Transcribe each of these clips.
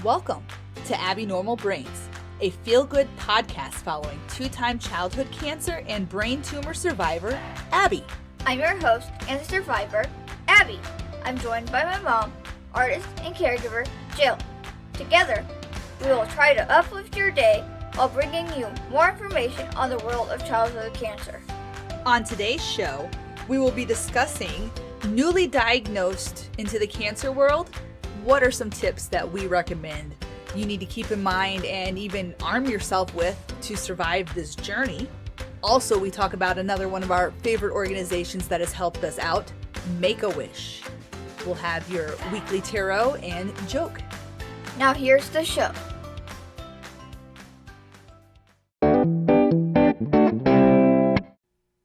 Welcome to Abby Normal Brains, a feel-good podcast following two-time childhood cancer and brain tumor survivor, Abby. I'm your host and survivor, Abby. I'm joined by my mom, artist and caregiver, Jill. Together, we will try to uplift your day while bringing you more information on the world of childhood cancer. On today's show, we will be discussing newly diagnosed into the cancer world. What are some tips that we recommend you need to keep in mind and even arm yourself with to survive this journey? Also, we talk about another one of our favorite organizations that has helped us out, Make-A-Wish. We'll have your weekly tarot and joke. Now here's the show.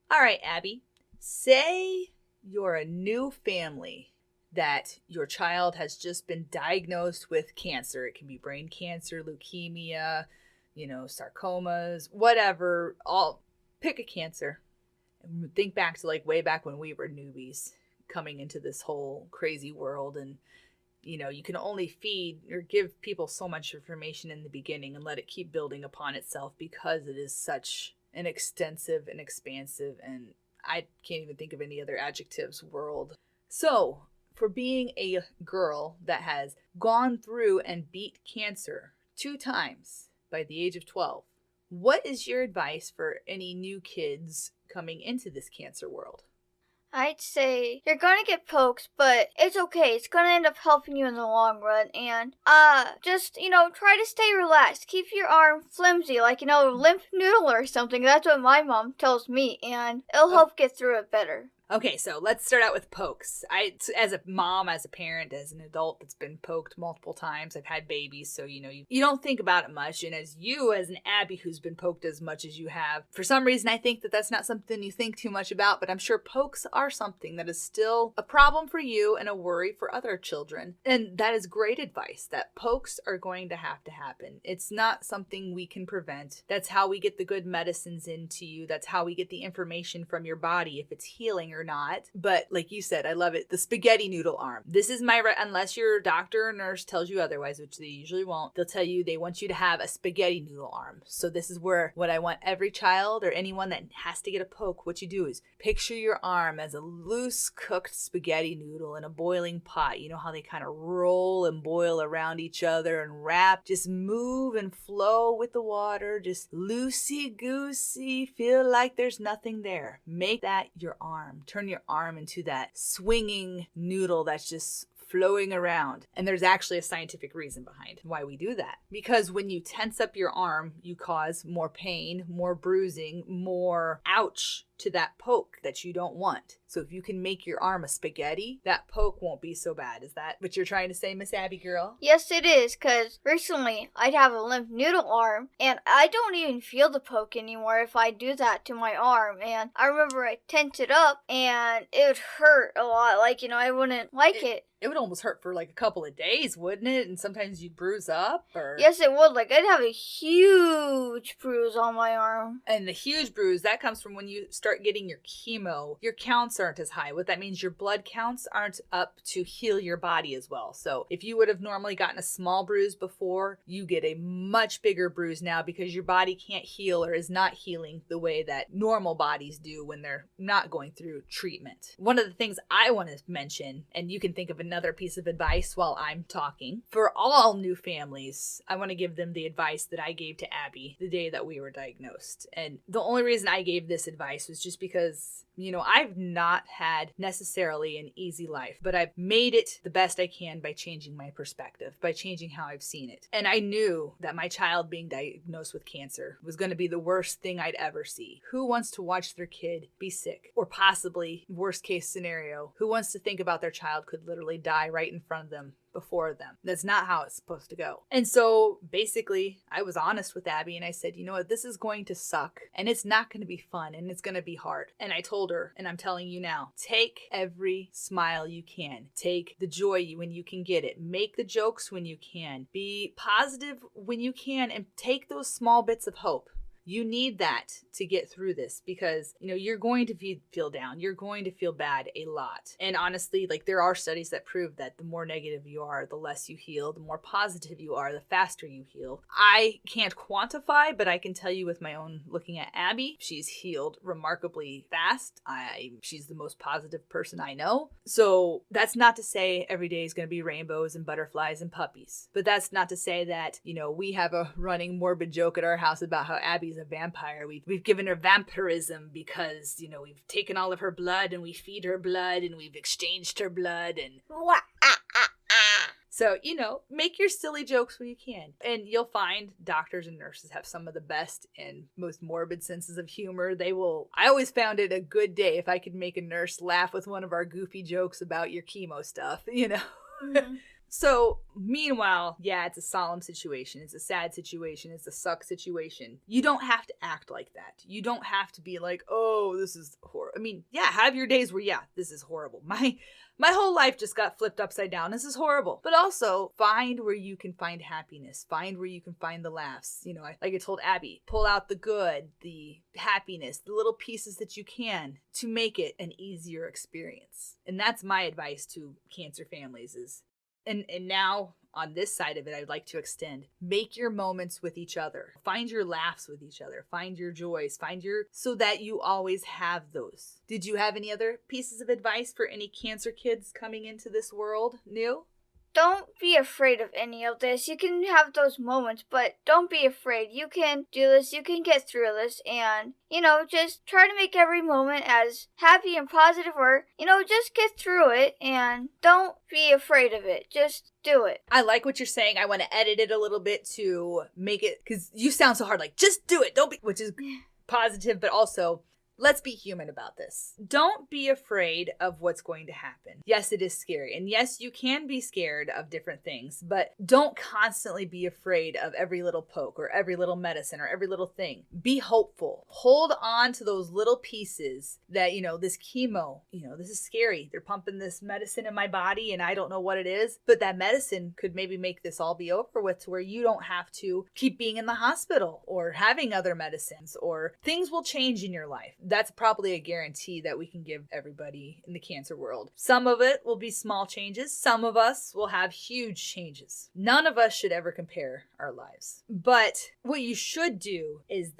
All right, Abby, say you're a new family that your child has just been diagnosed with cancer. It can be brain cancer, leukemia, sarcomas, whatever. Pick a cancer. And think back to way back when we were newbies coming into this whole crazy world. And, you can only feed or give people so much information in the beginning and let it keep building upon itself because it is such an extensive and expansive, and I can't even think of any other adjectives, world. So, for being a girl that has gone through and beat cancer 2 times by the age of 12, what is your advice for any new kids coming into this cancer world? I'd say you're gonna get pokes, but it's okay. It's gonna end up helping you in the long run. And, just, try to stay relaxed. Keep your arm flimsy, like, limp noodle or something. That's what my mom tells me, and it'll help get through it better. Okay, so let's start out with pokes. As a mom, as a parent, as an adult that's been poked multiple times, I've had babies, so you don't think about it much. And as an Abby who's been poked as much as you have, for some reason I think that that's not something you think too much about, but I'm sure pokes are something that is still a problem for you and a worry for other children. And that is great advice, that pokes are going to happen. It's not something we can prevent. That's how we get the good medicines into you. That's how we get the information from your body if it's healing or not. But like you said, I love it. The spaghetti noodle arm. This is unless your doctor or nurse tells you otherwise, which they usually won't, they'll tell you they want you to have a spaghetti noodle arm. So this is what I want every child or anyone that has to get a poke, what you do is picture your arm as a loose cooked spaghetti noodle in a boiling pot. You know how they kind of roll and boil around each other and wrap, just move and flow with the water, just loosey-goosey, feel like there's nothing there. Make that your arm. Turn your arm into that swinging noodle that's just flowing around. And there's actually a scientific reason behind why we do that. Because when you tense up your arm, you cause more pain, more bruising, more ouch to that poke that you don't want. So if you can make your arm a spaghetti, that poke won't be so bad. Is that what you're trying to say, Miss Abby girl? Yes, it is, because recently I'd have a limp noodle arm, and I don't even feel the poke anymore if I do that to my arm. And I remember I tensed it up, and it would hurt a lot. I wouldn't like it. It would almost hurt for a couple of days, wouldn't it? And sometimes you'd bruise up, or... Yes, it would. I'd have a huge bruise on my arm. And the huge bruise, that comes from when you start getting your chemo. Your counts aren't as high. What that means, your blood counts aren't up to heal your body as well. So if you would have normally gotten a small bruise before, you get a much bigger bruise now because your body can't heal or is not healing the way that normal bodies do when they're not going through treatment. One of the things I want to mention, and you can think of another piece of advice while I'm talking, for all new families, I want to give them the advice that I gave to Abby the day that we were diagnosed. And the only reason I gave this advice was just because I've not had necessarily an easy life, but I've made it the best I can by changing my perspective, by changing how I've seen it. And I knew that my child being diagnosed with cancer was going to be the worst thing I'd ever see. Who wants to watch their kid be sick? Or possibly, worst case scenario, who wants to think about their child could literally die right in front of them before them? That's not how it's supposed to go. And so basically I was honest with Abby and I said, you know what, this is going to suck and it's not going to be fun and it's going to be hard. And I told her, and I'm telling you now, take every smile you can. Take the joy when you can get it. Make the jokes when you can. Be positive when you can, and take those small bits of hope. You need that to get through this because, you're going to feel down. You're going to feel bad a lot. And honestly, like there are studies that prove that the more negative you are, the less you heal. The more positive you are, the faster you heal. I can't quantify, but I can tell you with my own looking at Abby, she's healed remarkably fast. She's the most positive person I know. So that's not to say every day is going to be rainbows and butterflies and puppies. But that's not to say that, we have a running morbid joke at our house about how Abby's a vampire. We've given her vampirism because, we've taken all of her blood and we feed her blood and we've exchanged her blood and... So, make your silly jokes when you can. And you'll find doctors and nurses have some of the best and most morbid senses of humor. I always found it a good day if I could make a nurse laugh with one of our goofy jokes about your chemo stuff, Mm-hmm. So, meanwhile, yeah, it's a solemn situation. It's a sad situation. It's a suck situation. You don't have to act like that. You don't have to be like, oh, this is horrible. I mean, yeah, have your days where, yeah, this is horrible. My whole life just got flipped upside down. This is horrible. But also, find where you can find happiness. Find where you can find the laughs. Like I told Abby, pull out the good, the happiness, the little pieces that you can to make it an easier experience. And that's my advice to cancer families is, and now on this side of it, I'd like to extend, make your moments with each other. Find your laughs with each other. Find your joys. So that you always have those. Did you have any other pieces of advice for any cancer kids coming into this world new? Don't be afraid of any of this. You can have those moments, but don't be afraid. You can do this. You can get through this. And, just try to make every moment as happy and positive or, just get through it and don't be afraid of it. Just do it. I like what you're saying. I want to edit it a little bit to make it, because you sound so hard, like, just do it. Don't be, which is positive, but also... let's be human about this. Don't be afraid of what's going to happen. Yes, it is scary. And yes, you can be scared of different things, but don't constantly be afraid of every little poke or every little medicine or every little thing. Be hopeful. Hold on to those little pieces that, this chemo, this is scary. They're pumping this medicine in my body and I don't know what it is, but that medicine could maybe make this all be over with to where you don't have to keep being in the hospital or having other medicines, or things will change in your life. That's probably a guarantee that we can give everybody in the cancer world. Some of it will be small changes. Some of us will have huge changes. None of us should ever compare our lives. But what you should do is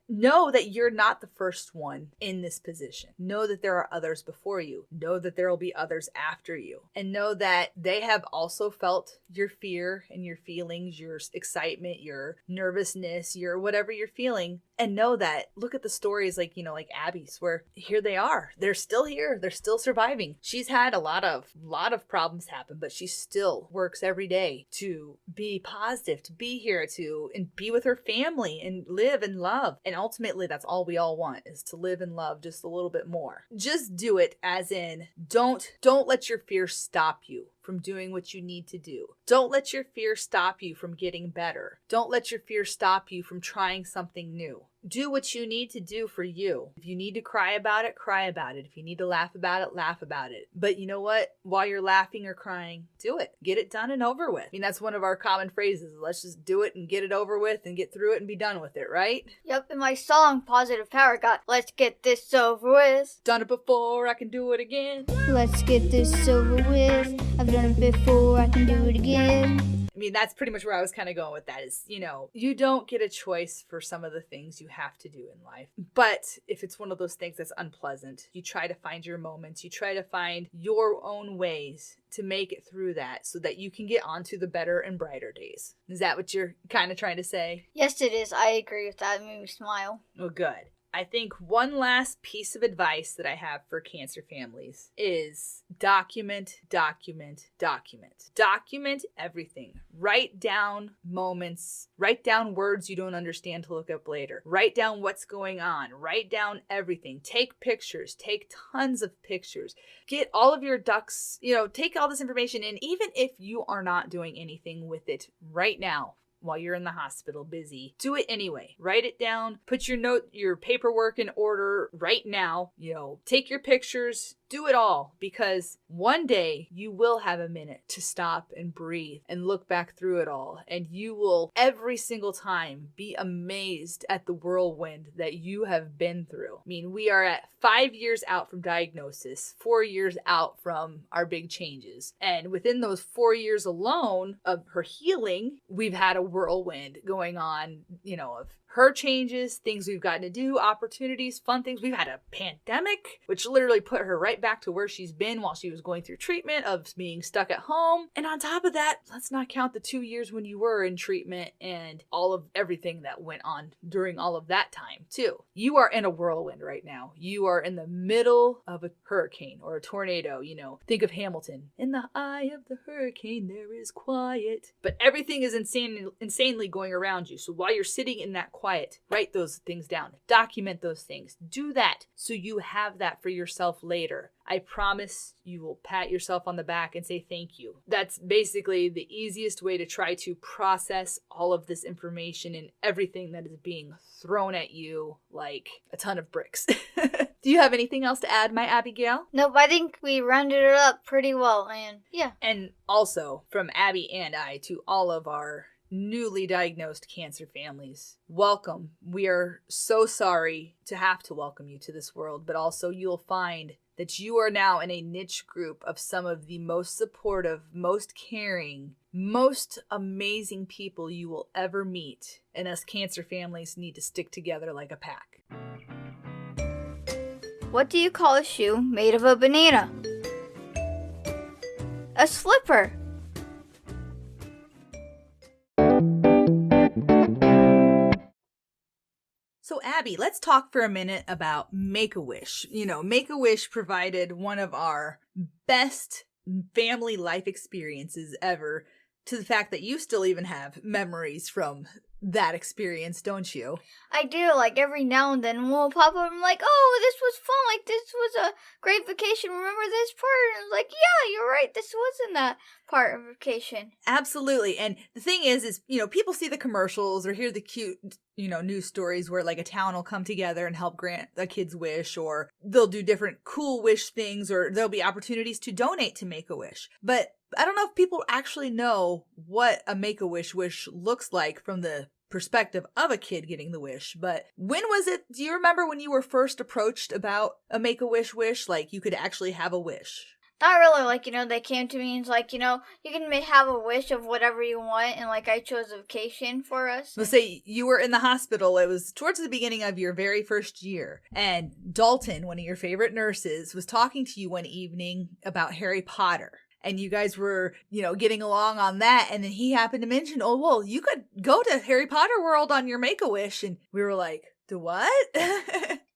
know that you're not the first one in this position. Know that there are others before you. Know that there will be others after you. And know that they have also felt your fear and your feelings, your excitement, your nervousness, your whatever you're feeling. And know that, look at the stories like Abby's, where here they are. They're still here. They're still surviving. She's had a lot of problems happen, but she still works every day to be positive, to be here, and be with her family and live and love. And ultimately, that's all we all want, is to live and love just a little bit more. Just do it, as in, don't let your fear stop you from doing what you need to do. Don't let your fear stop you from getting better. Don't let your fear stop you from trying something new. Do what you need to do for you. If you need to cry about it, cry about it. If you need to laugh about it, laugh about it. But you know what? While you're laughing or crying, do it. Get it done and over with. I mean, that's one of our common phrases. Let's just do it and get it over with and get through it and be done with it, right? Yep, and my song, Positive Power, got, let's get this over with. Done it before, I can do it again. Let's get this over with. I've done it before, I can do it again. I mean, that's pretty much where I was kind of going with that is, you don't get a choice for some of the things you have to do in life. But if it's one of those things that's unpleasant, you try to find your moments. You try to find your own ways to make it through that so that you can get onto the better and brighter days. Is that what you're kind of trying to say? Yes, it is. I agree with that. It made me smile. Well, good. I think one last piece of advice that I have for cancer families is document, document, document. Document everything. Write down moments. Write down words you don't understand to look up later. Write down what's going on. Write down everything. Take pictures. Take tons of pictures. Get all of your ducks, take all this information in, even if you are not doing anything with it right now. While you're in the hospital busy, do it anyway. Write it down, put your paperwork in order right now, take your pictures, Do it all, because one day you will have a minute to stop and breathe and look back through it all. And you will every single time be amazed at the whirlwind that you have been through. I mean, we are at 5 years out from diagnosis, 4 years out from our big changes. And within those 4 years alone of her healing, we've had a whirlwind going on, of her changes, things we've gotten to do, opportunities, fun things. We've had a pandemic, which literally put her right back to where she's been while she was going through treatment of being stuck at home. And on top of that, let's not count the 2 years when you were in treatment and all of everything that went on during all of that time too. You are in a whirlwind right now. You are in the middle of a hurricane or a tornado, Think of Hamilton. In the eye of the hurricane, there is quiet. But everything is insanely going around you. So while you're sitting in that quiet, write those things down. Document those things. Do that so you have that for yourself later. I promise you will pat yourself on the back and say thank you. That's basically the easiest way to try to process all of this information and everything that is being thrown at you like a ton of bricks. Do you have anything else to add, my Abigail? Nope, I think we rounded it up pretty well, and yeah. And also, from Abby and I to all of our newly diagnosed cancer families, welcome. We are so sorry to have to welcome you to this world, but also you'll find that you are now in a niche group of some of the most supportive, most caring, most amazing people you will ever meet. And us cancer families need to stick together like a pack. What do you call a shoe made of a banana? A slipper. So Abby, let's talk for a minute about Make-A-Wish. Make-A-Wish provided one of our best family life experiences ever, to the fact that you still even have memories from that experience, don't you? I do, every now and then we'll pop up and I'm like, oh, this was fun, this was a great vacation, remember this part? And it's like, yeah, you're right, this wasn't that part of vacation. Absolutely. And the thing is, people see the commercials or hear the cute, news stories where a town will come together and help grant a kid's wish, or they'll do different cool wish things, or there'll be opportunities to donate to Make-A-Wish. But I don't know if people actually know what a Make-A-Wish wish looks like from the perspective of a kid getting the wish. But when was it? Do you remember when you were first approached about a Make-A-Wish wish? You could actually have a wish. Not really, they came to me and it's you can have a wish of whatever you want, and I chose a vacation for us. Let's say you were in the hospital. It was towards the beginning of your very first year, and Dalton, one of your favorite nurses, was talking to you one evening about Harry Potter. And you guys were, getting along on that. And then he happened to mention, oh, well, you could go to Harry Potter World on your Make-A-Wish. And we were like, to what?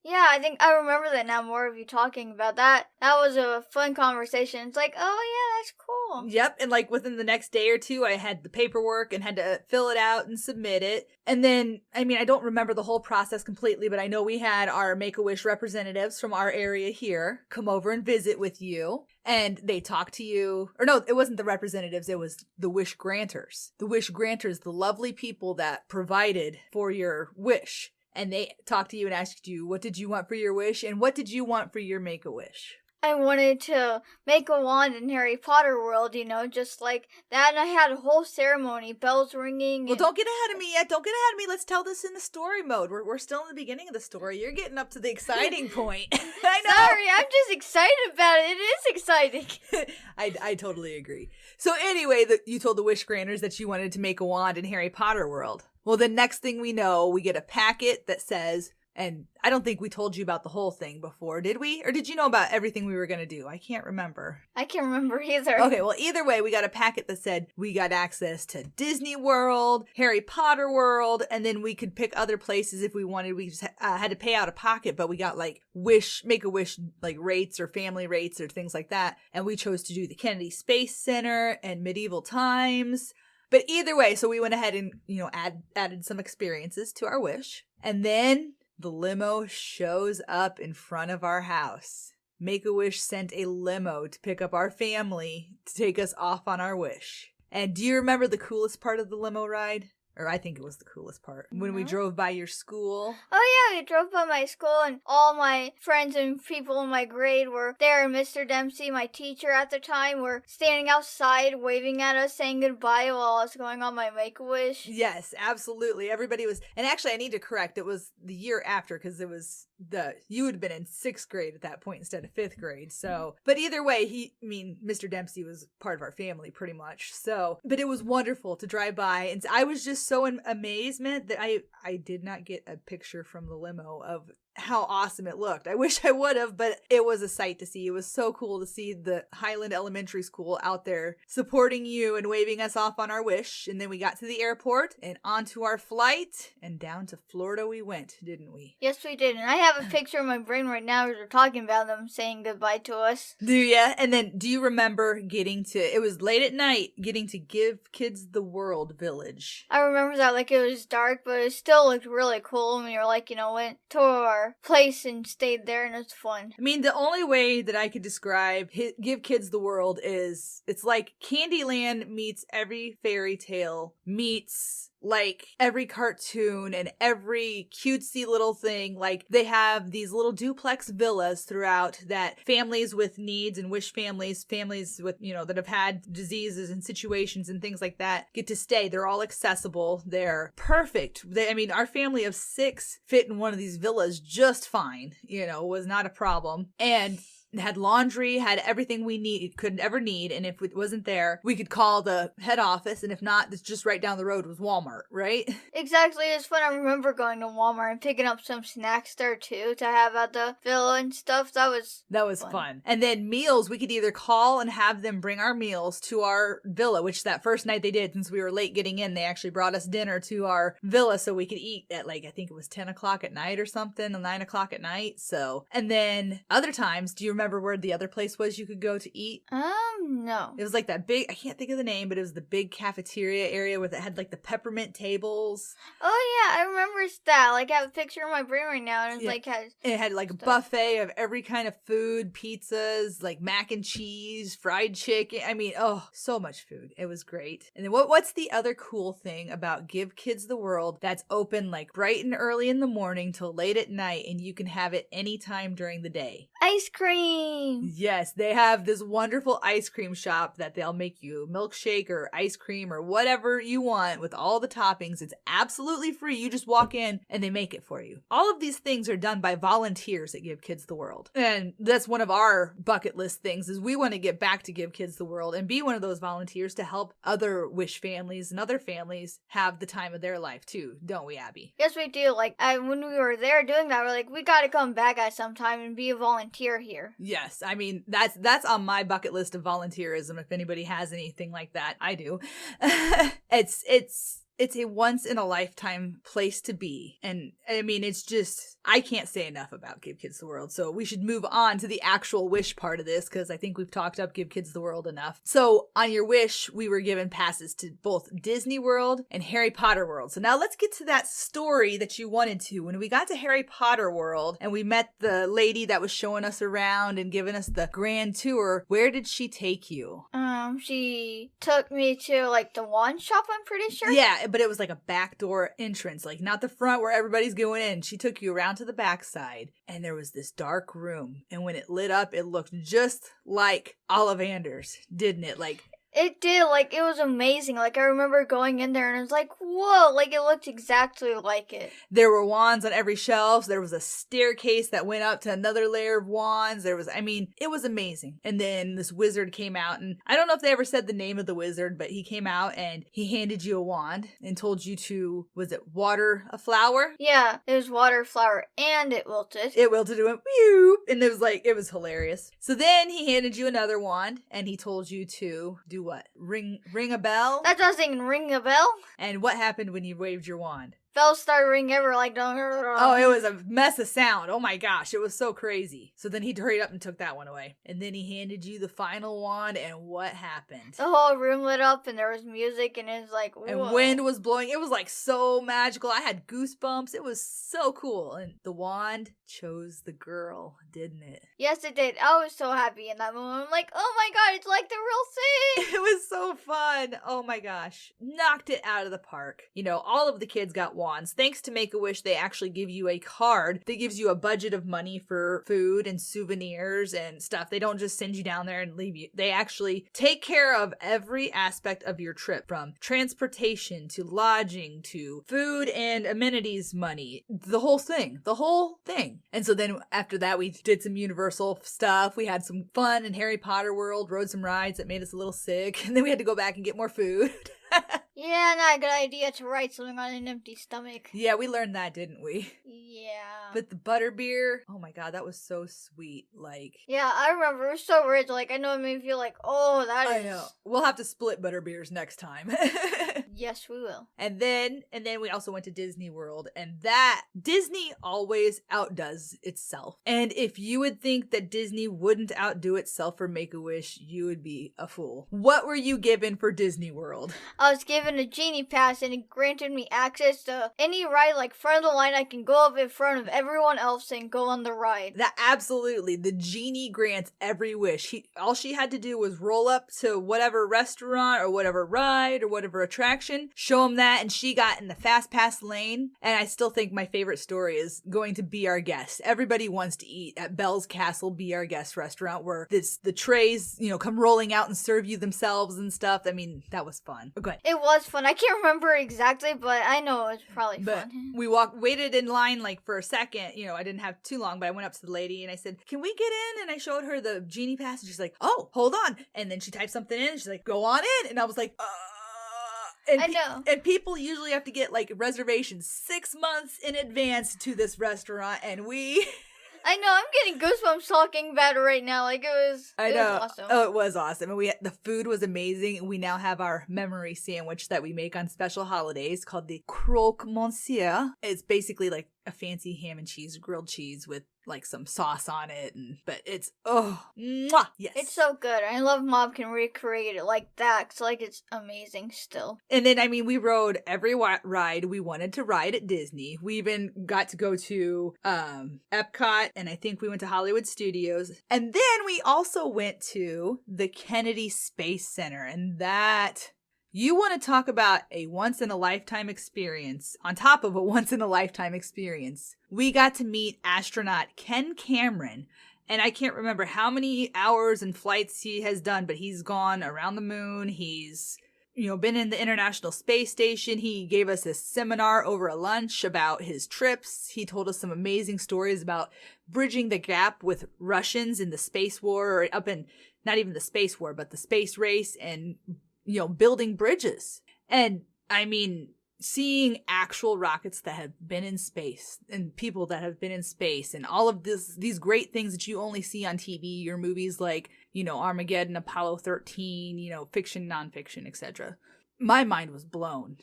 Yeah, I think I remember that now, more of you talking about that. That was a fun conversation. It's oh yeah, that's cool. Yep, and within the next day or two, I had the paperwork and had to fill it out and submit it. And then, I don't remember the whole process completely, but I know we had our Make-A-Wish representatives from our area here come over and visit with you. And they talked to you, or no, it wasn't the representatives, it was the wish granters. The wish granters, the lovely people that provided for your wish. And they talked to you and asked you, what did you want for your wish? And what did you want for your Make-A-Wish? I wanted to make a wand in Harry Potter World, just like that. And I had a whole ceremony, bells ringing. Well, don't get ahead of me yet. Don't get ahead of me. Let's tell this in the story mode. We're still in the beginning of the story. You're getting up to the exciting point. I know. Sorry, I'm just excited about it. It is exciting. I totally agree. So anyway, you told the wish granters that you wanted to make a wand in Harry Potter World. Well, the next thing we know, we get a packet that says, and I don't think we told you about the whole thing before, did we? Or did you know about everything we were going to do? I can't remember. I can't remember either. Okay, well, either way, we got a packet that said we got access to Disney World, Harry Potter World, and then we could pick other places if we wanted. We just had to pay out of pocket, but we got Make-A-Wish rates or family rates or things like that. And we chose to do the Kennedy Space Center and medieval times. But either way, so we went ahead and, added some experiences to our wish. And then the limo shows up in front of our house. Make-A-Wish sent a limo to pick up our family to take us off on our wish. And do you remember the coolest part of the limo ride? Or I think it was the coolest part. When we drove by your school. Oh yeah, we drove by my school and all my friends and people in my grade were there. And Mr. Dempsey, my teacher at the time, were standing outside waving at us, saying goodbye while I was going on my Make-A-Wish. Yes, absolutely. Everybody was, and actually I need to correct, it was the year after because it was you had been in 6th grade at that point instead of 5th grade. So, but either way, Mr. Dempsey was part of our family pretty much. So, but it was wonderful to drive by. And I was just so in amazement that I did not get a picture from the limo of how awesome it looked. I wish I would have, but it was a sight to see. It was so cool to see the Highland Elementary School out there supporting you and waving us off on our wish. And then we got to the airport and onto our flight and down to Florida we went, didn't we? Yes, we did. And I have a picture in my brain right now as we're talking about them saying goodbye to us. Do ya? And then do you remember it was late at night, getting to Give Kids the World Village? I remember that, like, it was dark, but it still looked really cool. And we were like, went to our place and stayed there, and it was fun. I mean, the only way that I could describe Give Kids the World is it's like Candyland meets every fairy tale meets like every cartoon and every cutesy little thing. Like, they have these little duplex villas throughout that families with needs and wish families with, that have had diseases and situations and things like that get to stay. They're all accessible. They're perfect. Our family of 6 fit in one of these villas just fine, was not a problem. And had laundry, had everything we could ever need, and if it wasn't there, we could call the head office, and if not, it's just right down the road was Walmart, right? Exactly. It's fun. I remember going to Walmart and picking up some snacks there too to have at the villa and stuff. That was fun. And then meals, we could either call and have them bring our meals to our villa, which that first night they did, since we were late getting in, they actually brought us dinner to our villa so we could eat at I think it was 10 o'clock at night or something, or 9 o'clock at night. So, and then other times, do you remember where the other place was you could go to eat? No. It was like that big, I can't think of the name, but it was the big cafeteria area where it had like the peppermint tables. Oh yeah, I remember that. Like, I have a picture in my brain right now, and it had like a buffet of every kind of food, pizzas, like mac and cheese, fried chicken. So much food. It was great. And then what's the other cool thing about Give Kids the World that's open like bright and early in the morning till late at night, and you can have it anytime during the day? Ice cream. Yes, they have this wonderful ice cream shop that they'll make you milkshake or ice cream or whatever you want with all the toppings. It's absolutely free. You just walk in and they make it for you. All of these things are done by volunteers at Give Kids the World. And that's one of our bucket list things, is we want to get back to Give Kids the World and be one of those volunteers to help other wish families and other families have the time of their life too, don't we, Abby? Yes, we do. When we were there doing that, we're like, we gotta come back at some time and be a volunteer here. Yes, that's on my bucket list of volunteerism. If anybody has anything like that, I do. It's a once-in-a-lifetime place to be. And, it's just, I can't say enough about Give Kids the World. So we should move on to the actual wish part of this, because I think we've talked up Give Kids the World enough. So on your wish, we were given passes to both Disney World and Harry Potter World. So now let's get to that story that you wanted to. When we got to Harry Potter World and we met the lady that was showing us around and giving us the grand tour, where did she take you? She took me to, the wand shop, I'm pretty sure. Yeah, but it was like a backdoor entrance, not the front where everybody's going in. She took you around to the backside, and there was this dark room. And when it lit up, it looked just like Ollivander's, didn't it? It did, it was amazing. I remember going in there and it was like, whoa, it looked exactly like it. There were wands on every shelf. There was a staircase that went up to another layer of wands. It was amazing. And then this wizard came out, and I don't know if they ever said the name of the wizard, but he came out and he handed you a wand and told you to, was it water a flower? Yeah, it was water a flower, and it wilted. It wilted, it went, whew, and it was hilarious. So then he handed you another wand, and he told you to do what? Ring a bell? That doesn't ring a bell. And what happened when you waved your wand? bells started ringing everywhere, like, oh, it was a mess of sound. Oh my gosh, it was so crazy. So then he hurried up and took that one away. And then he handed you the final wand, and what happened? The whole room lit up, and there was music, and it was like, whoa. And wind was blowing. It was like so magical. I had goosebumps. It was so cool. And the wand chose the girl, didn't it? Yes, it did. I was so happy in that moment. I'm like, oh my god, it's like the real thing. It was so fun. Oh my gosh. Knocked it out of the park. You know, all of the kids got wands. Thanks to Make-A-Wish, they actually give you a card that gives you a budget of money for food and souvenirs and stuff. They don't just send you down there and leave you. They actually take care of every aspect of your trip, from transportation to lodging to food and amenities money. The whole thing. The whole thing. And so then after that, we did some Universal stuff. We had some fun in Harry Potter World, rode some rides that made us a little sick. And then we had to go back and get more food. Yeah, not a good idea to write something on an empty stomach. Yeah, we learned that, didn't we? Yeah. But the butterbeer, oh my god, that was so sweet. Like, yeah, I remember. It was so rich. Like, I know it made me feel like, oh, that is... I know. We'll have to split butterbeers next time. Yes, we will. And then we also went to Disney World, and that Disney always outdoes itself. And if you would think that Disney wouldn't outdo itself for Make-A-Wish, you would be a fool. What were you given for Disney World? I was given a Genie Pass, and it granted me access to any ride, like front of the line. I can go up in front of everyone else and go on the ride. That absolutely. The Genie grants every wish. All she had to do was roll up to whatever restaurant or whatever ride or whatever attraction, show them that, and she got in the Fast Pass lane. And I still think my favorite story is going to Be Our Guest. Everybody wants to eat at Belle's Castle Be Our Guest restaurant, where the trays, come rolling out and serve you themselves and stuff. I mean, that was fun. Go ahead. It was fun. I can't remember exactly, but I know it was probably fun. We waited in line like for a second. I didn't have too long, but I went up to the lady and I said, "Can we get in?" And I showed her the Genie Pass, and she's like, "Oh, hold on." And then she typed something in and she's like, "Go on in." And I was like, And I know. And people usually have to get like reservations 6 months in advance to this restaurant, and we... I know, I'm getting goosebumps talking about it right now. Like, it was awesome. Oh, it was awesome. And the food was amazing. We now have our memory sandwich that we make on special holidays called the croque monsieur. It's basically like a fancy ham and cheese, grilled cheese with like some sauce on it. But it's, mwah, yes. It's so good. I love Mom can recreate it like that. Cause like it's amazing still. And then, we rode every ride we wanted to ride at Disney. We even got to go to Epcot, and I think we went to Hollywood Studios. And then we also went to the Kennedy Space Center, and that... You want to talk about a once-in-a-lifetime experience on top of a once-in-a-lifetime experience. We got to meet astronaut Ken Cameron, and I can't remember how many hours and flights he has done, but he's gone around the moon. He's, been in the International Space Station. He gave us a seminar over a lunch about his trips. He told us some amazing stories about bridging the gap with Russians in the space war, or up in, not even the space war, but the space race, and building bridges. And seeing actual rockets that have been in space and people that have been in space and all of these great things that you only see on TV or movies like, Armageddon, Apollo 13, fiction, nonfiction, etc. My mind was blown.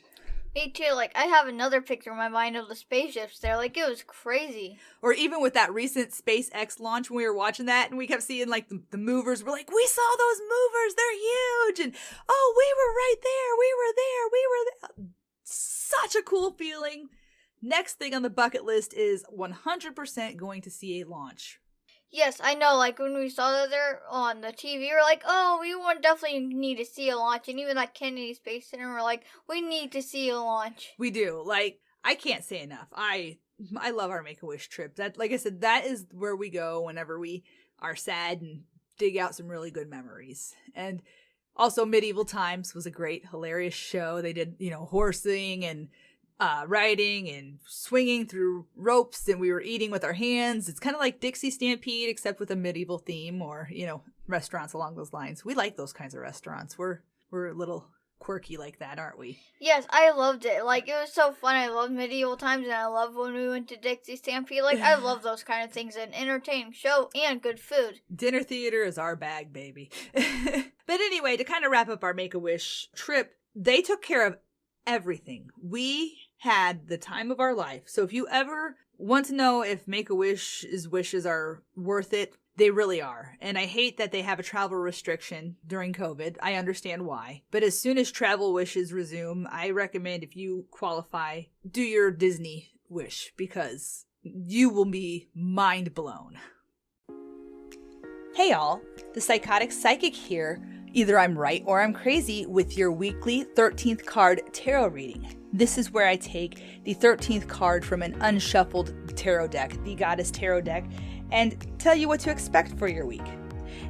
Me too. Like, I have another picture in my mind of the spaceships there. Like, it was crazy. Or even with that recent SpaceX launch, when we were watching that and we kept seeing, like, the movers. We're like, we saw those movers. They're huge. And, oh, we were right there. We were there. We were there. Such a cool feeling. Next thing on the bucket list is 100% going to see a launch. Yes, I know, like, when we saw that there on the TV, we were like, oh, we definitely need to see a launch, and even that Kennedy Space Center, we're like, we need to see a launch. We do. Like, I can't say enough. I love our Make-A-Wish trip. That, like I said, that is where we go whenever we are sad and dig out some really good memories. And also, Medieval Times was a great, hilarious show. They did, horsing and riding and swinging through ropes, and we were eating with our hands. It's kind of like Dixie Stampede, except with a medieval theme, or, restaurants along those lines. We like those kinds of restaurants. We're a little quirky like that, aren't we? Yes, I loved it. Like, it was so fun. I loved Medieval Times, and I loved when we went to Dixie Stampede. Like, I love those kind of things, an entertaining show and good food. Dinner theater is our bag, baby. But anyway, to kind of wrap up our Make-A-Wish trip, they took care of everything. We had the time of our life. So if you ever want to know if Make-A-Wish's wishes are worth it, they really are. And I hate that they have a travel restriction during COVID. I understand why. But as soon as travel wishes resume, I recommend, if you qualify, do your Disney wish, because you will be mind blown. Hey y'all, the Psychotic Psychic here. Either I'm right or I'm crazy with your weekly 13th card tarot reading. This is where I take the 13th card from an unshuffled tarot deck, the Goddess Tarot deck, and tell you what to expect for your week.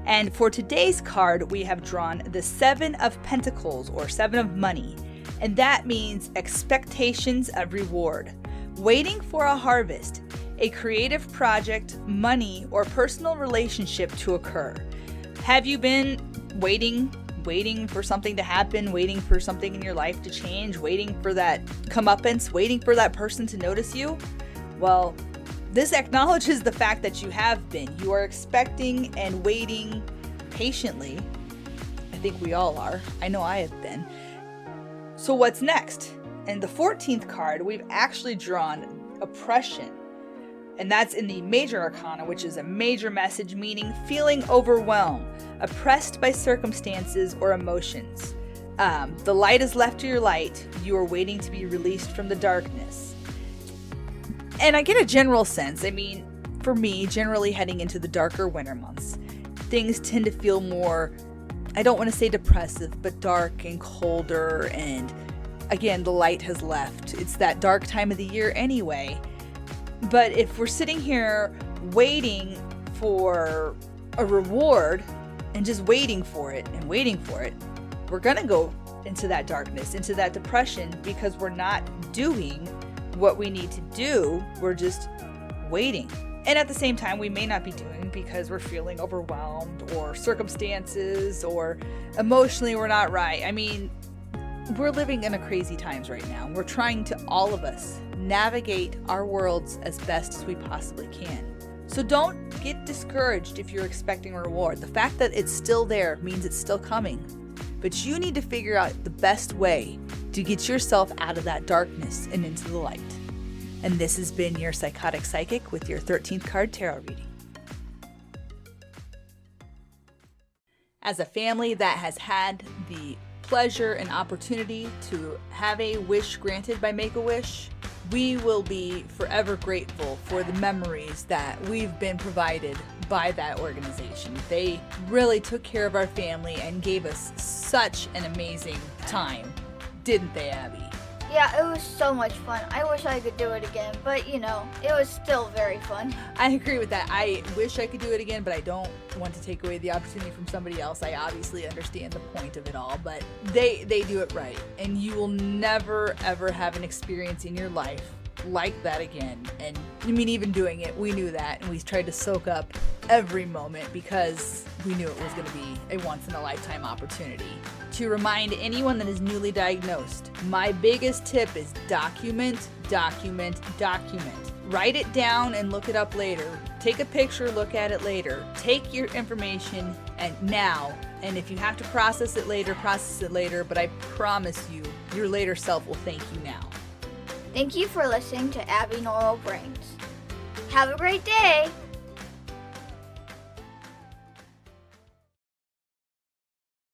And for today's card, we have drawn the 7 of Pentacles, or 7 of Money. And that means expectations of reward, waiting for a harvest, a creative project, money, or personal relationship to occur. Have you been waiting for something to happen, waiting for something in your life to change, waiting for that comeuppance, waiting for that person to notice you? Well, this acknowledges the fact that you have been. You are expecting and waiting patiently. I think we all are. I know I have been. So what's next? And the 14th card, we've actually drawn oppression. And that's in the Major Arcana, which is a major message, meaning feeling overwhelmed, oppressed by circumstances or emotions. The light is left to your light. You are waiting to be released from the darkness. And I get a general sense, for me, generally heading into the darker winter months, things tend to feel more, I don't want to say depressive, but dark and colder, and again, the light has left. It's that dark time of the year anyway. But if we're sitting here waiting for a reward and just waiting for it, we're going to go into that darkness, into that depression, because we're not doing what we need to do. We're just waiting. And at the same time, we may not be doing because we're feeling overwhelmed, or circumstances, or emotionally we're not right. We're living in a crazy times right now. We're trying to, all of us, navigate our worlds as best as we possibly can. So don't get discouraged if you're expecting a reward. The fact that it's still there means it's still coming. But you need to figure out the best way to get yourself out of that darkness and into the light. And this has been your Psychotic Psychic with your 13th card tarot reading. As a family that has had the pleasure and opportunity to have a wish granted by Make-A-Wish, we will be forever grateful for the memories that we've been provided by that organization. They really took care of our family and gave us such an amazing time, didn't they, Abby? Yeah, it was so much fun. I wish I could do it again, but it was still very fun. I agree with that. I wish I could do it again, but I don't want to take away the opportunity from somebody else. I obviously understand the point of it all, but they do it right. And you will never, ever have an experience in your life like that again. And even doing it, we knew that, and we tried to soak up every moment because we knew it was going to be a once-in-a-lifetime opportunity. To remind anyone that is newly diagnosed, my biggest tip is document, document, document. Write it down and look it up later. Take a picture, look at it later. Take your information and if you have to process it later, but I promise you, your later self will thank you now. Thank you for listening to Abby Normal Brains. Have a great day!